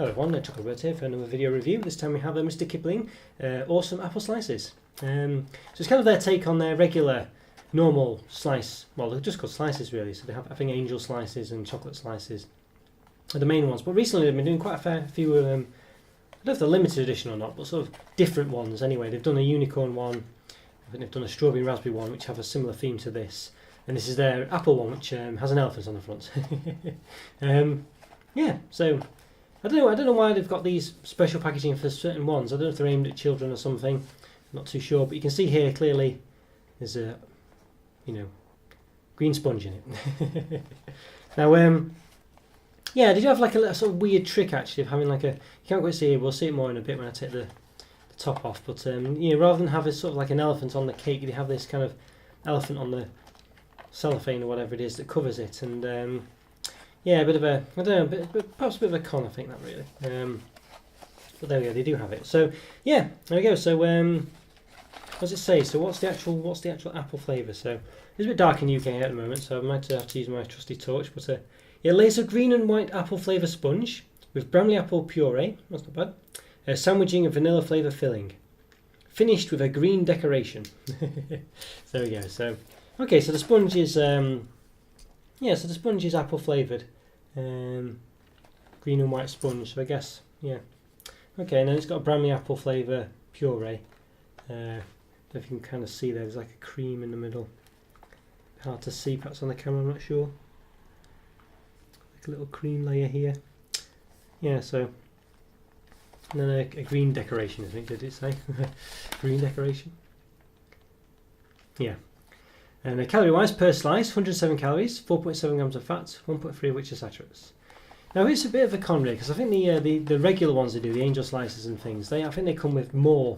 Hello everyone, Chocolo here for another video review. This time we have a Mr Kipling awesome apple slices. So it's kind of their take on their regular normal slice. Well, they're just called slices really. So they have, I think, angel slices and chocolate slices are the main ones. But recently they've been doing quite a fair few. I don't know if they're limited edition or not, but sort of different ones anyway. They've done a unicorn one. I think they've done a strawberry and raspberry one, which have a similar theme to this. And this is their apple one, which has an elephant on the front. Yeah, so I don't know why they've got these special packaging for certain ones. I don't know if they're aimed at children or something. I'm not too sure, but you can see here clearly there's a green sponge in it. Now, yeah, did you have like a sort of weird trick actually of having like a? You can't quite see it. We'll see it more in a bit when I take the top off. But rather than have this sort of like an elephant on the cake, you have this kind of elephant on the cellophane or whatever it is that covers it, and yeah, a bit of a, I don't know, perhaps a bit of a con, I think, that really. But there we go, they do have it. So yeah, there we go. So what does it say? So what's the actual apple flavour? So it's a bit dark in the UK at the moment, so I might have to use my trusty torch. But yeah, lays a green and white apple flavour sponge with Bramley apple puree. That's not bad. Sandwiching a vanilla flavour filling, finished with a green decoration. So there we go. So okay, so the sponge is yeah, so the sponge is apple flavoured, green and white sponge. So I guess, yeah, okay. And then it's got a Bramley apple flavour puree. If you can kind of see there's like a cream in the middle. Hard to see perhaps on the camera, I'm not sure. Like a little cream layer here. Yeah, so and then a green decoration, I think, did it say? Green decoration. Yeah. And calorie wise per slice, 107 calories, 4.7 grams of fat, 1.3 of which are saturates. Now it's a bit of a con really, because I think the regular ones they do, the angel slices and things, I think they come with more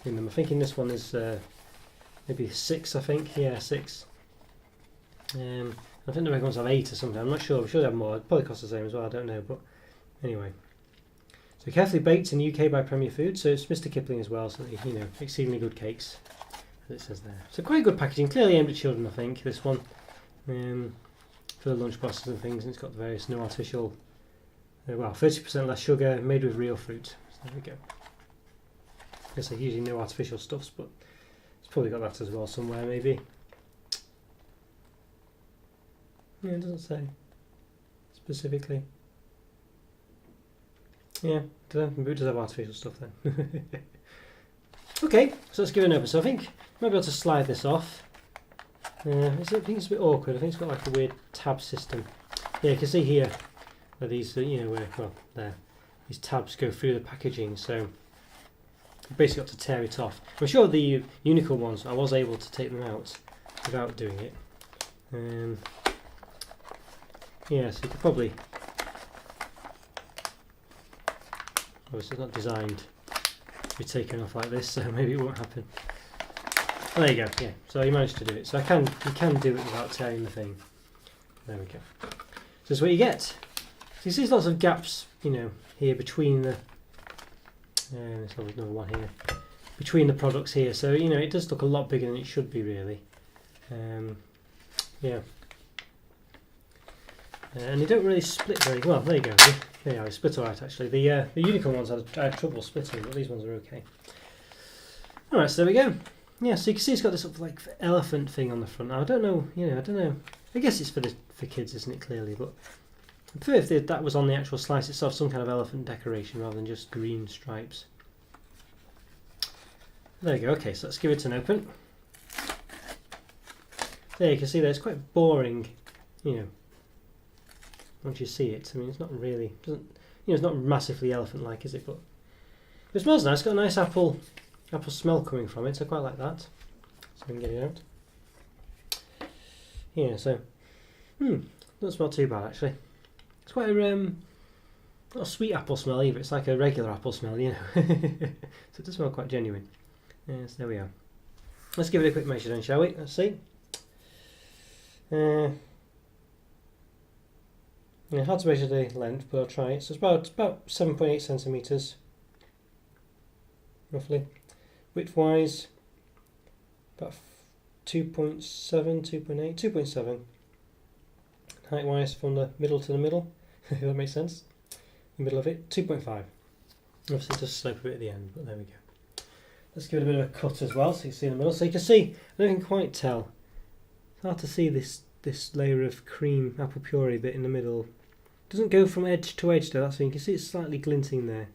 in them. I think in this one is maybe 6, I think, yeah, 6. I think the regular ones have 8 or something, I'm not sure, I'm sure they have more, it probably costs the same as well, I don't know, but anyway. So carefully baked in the UK by Premier Foods, so it's Mr Kipling as well, so exceedingly good cakes. It says there. So quite good packaging, clearly aimed at children, I think, this one, for the lunch boxes and things, and it's got the various no artificial, well, 30% less sugar, made with real fruit. So there we go. I guess they're usually no artificial stuffs, but it's probably got that as well somewhere, maybe. Yeah, it doesn't say specifically. Yeah, I don't know, maybe it does have artificial stuff then. Okay, so let's give it an open. So I think I might be able to slide this off. I think it's a bit awkward. I think it's got like a weird tab system. Yeah, you can see here where these, where, well, there, these tabs go through the packaging. So you basically got to tear it off. I'm sure the unicorn ones, I was able to take them out without doing it. Yeah, so you could probably, obviously it's not designed be taken off like this, so maybe it won't happen. Oh, there you go. Yeah, so you managed to do it. So you can do it without tearing the thing. There we go. So that's what you get. So you see lots of gaps, here between the. There's another one here between the products here. So it does look a lot bigger than it should be really. Yeah. And they don't really split very well. There you go. They are split alright actually. The unicorn ones I had trouble splitting, but these ones are okay. Alright, so there we go. Yeah, so you can see it's got this sort of like elephant thing on the front. Now, I don't know, I don't know. I guess it's for kids, isn't it? Clearly, but I prefer if that was on the actual slice itself, some kind of elephant decoration rather than just green stripes. There you go. Okay, so let's give it an open. There you can see that it's quite boring, once you see it. I mean, it's not really, it's not massively elephant-like, is it? But it smells nice. It's got a nice apple smell coming from it. So I quite like that. So we can get it out. Yeah. So, doesn't smell too bad actually. It's quite a not a sweet apple smell either. It's like a regular apple smell, So it does smell quite genuine. Yes, there we are. Let's give it a quick measure then, shall we? Let's see. Yeah, hard to measure the length, but I'll try it. So it's about 7.8 centimetres, roughly. Width-wise, about 2.7, 2.8, 2.7. Height-wise, from the middle to the middle, if that makes sense. the middle of it, 2.5. Obviously it does slope a bit at the end, but there we go. Let's give it a bit of a cut as well, so you can see in the middle. So you can see, I don't can quite tell. It's hard to see this layer of cream apple puree bit in the middle. It doesn't go from edge to edge though, that's why you can see it's slightly glinting there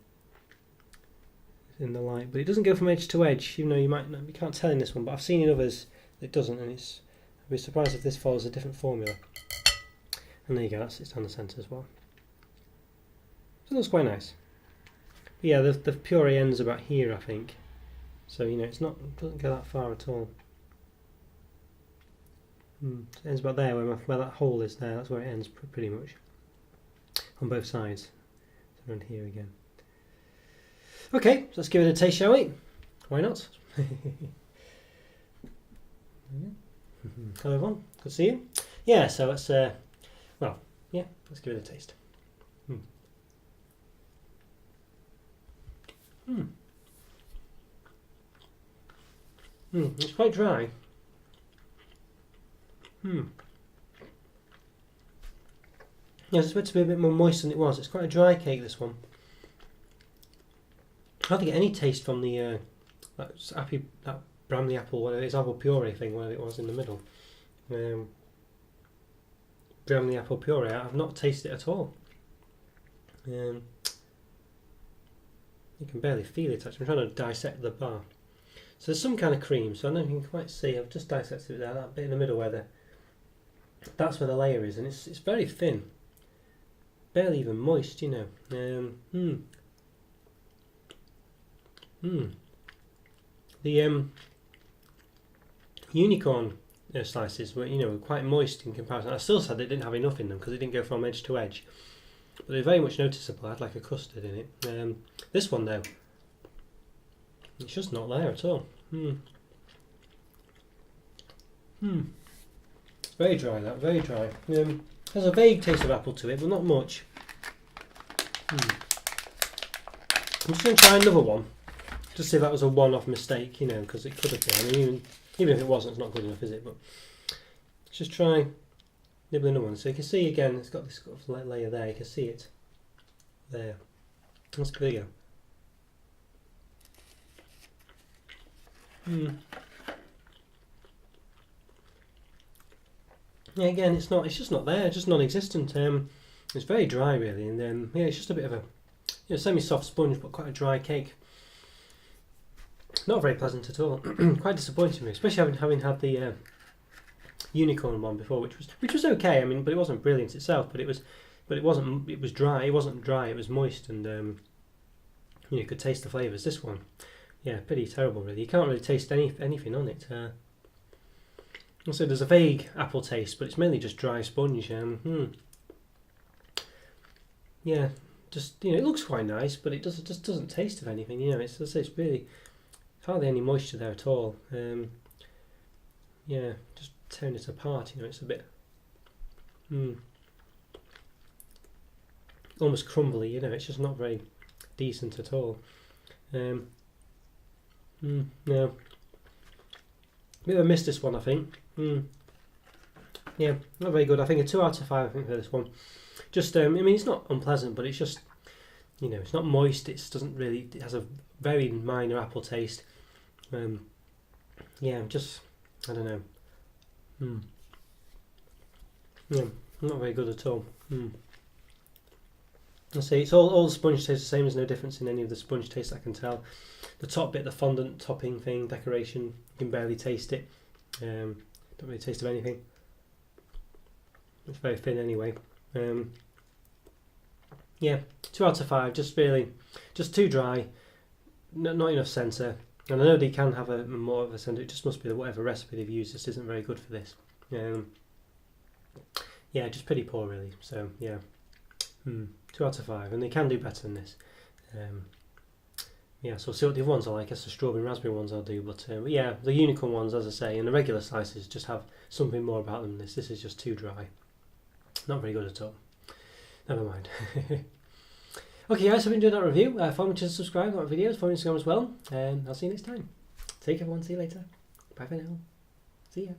in the light, but it doesn't go from edge to edge, even though you can't tell in this one, but I've seen in others it doesn't, and I'd be surprised if this follows a different formula. And there you go, it's down the centre as well. So that's quite nice. But yeah, the puree ends about here, I think. So it doesn't go that far at all. It ends about there, where that hole is there. That's where it ends pretty much on both sides. So around here again. Okay, so let's give it a taste, shall we? Why not? Hello everyone, good to see you. Yeah, so let's let's give it a taste. It's quite dry. Yeah, it's meant to be a bit more moist than it was. It's quite a dry cake, this one. I don't get any taste from the that Bramley apple, whatever it is, apple puree thing, whatever it was in the middle. Bramley apple puree, I've not tasted it at all. You can barely feel it actually. I'm trying to dissect the bar. So there's some kind of cream, so I don't know if you can quite see. I've just dissected it there, that bit in the middle that's where the layer is, and it's very thin. Barely even moist, The unicorn slices were quite moist in comparison. I still said they didn't have enough in them because they didn't go from edge to edge, but they're very much noticeable. I had like a custard in it. This one though, it's just not there at all. Very dry, very dry. There's a vague taste of apple to it, but not much. I'm just going to try another one, just see if that was a one-off mistake, because it could have been. I mean, even if it wasn't, it's not good enough, is it? But let's just try nibbling another one. So you can see again, it's got this sort of layer there. You can see it there. Let's give it a go. Yeah, again, it's just not there. It's just non-existent. It's very dry, really, and yeah, it's just a bit of a semi-soft sponge, but quite a dry cake. Not very pleasant at all. Quite disappointing me, especially having had the unicorn one before, which was okay. I mean, but it wasn't brilliant itself. But it was dry. It wasn't dry. It was moist, and you could taste the flavours. This one, yeah, pretty terrible, really. You can't really taste anything on it. Also, there's a vague apple taste, but it's mainly just dry sponge. Yeah, just it looks quite nice, but it just doesn't taste of anything. It's really hardly any moisture there at all. Yeah, just tearing it apart. It's a bit almost crumbly. It's just not very decent at all. No, bit of a miss this one, I think. Yeah, not very good. I think a 2 out of 5. I think for this one. Just, I mean, it's not unpleasant, but it's just, it's not moist. It has a very minor apple taste. Yeah, just, I don't know. Yeah, not very good at all. Let's see, it's all the sponge tastes the same. There's no difference in any of the sponge taste I can tell. The top bit, the fondant topping thing, decoration, you can barely taste it. Don't really taste of anything. It's very thin anyway. Yeah, 2 out of 5. Just too dry. Not enough centre. And I know they can have a more of a centre. It just must be that whatever recipe they've used just isn't very good for this. Yeah, just pretty poor really. So yeah, 2 out of 5. And they can do better than this. Yeah, so we'll see what the other ones are like. I guess the strawberry and raspberry ones I'll do, but yeah, the unicorn ones, as I say, and the regular slices just have something more about them than this. This is just too dry. Not very good at all. Never mind. Okay guys, so I've enjoyed that review. Follow me to subscribe to my videos, follow me on Instagram as well, and I'll see you next time. Take care everyone, see you later. Bye for now. See ya.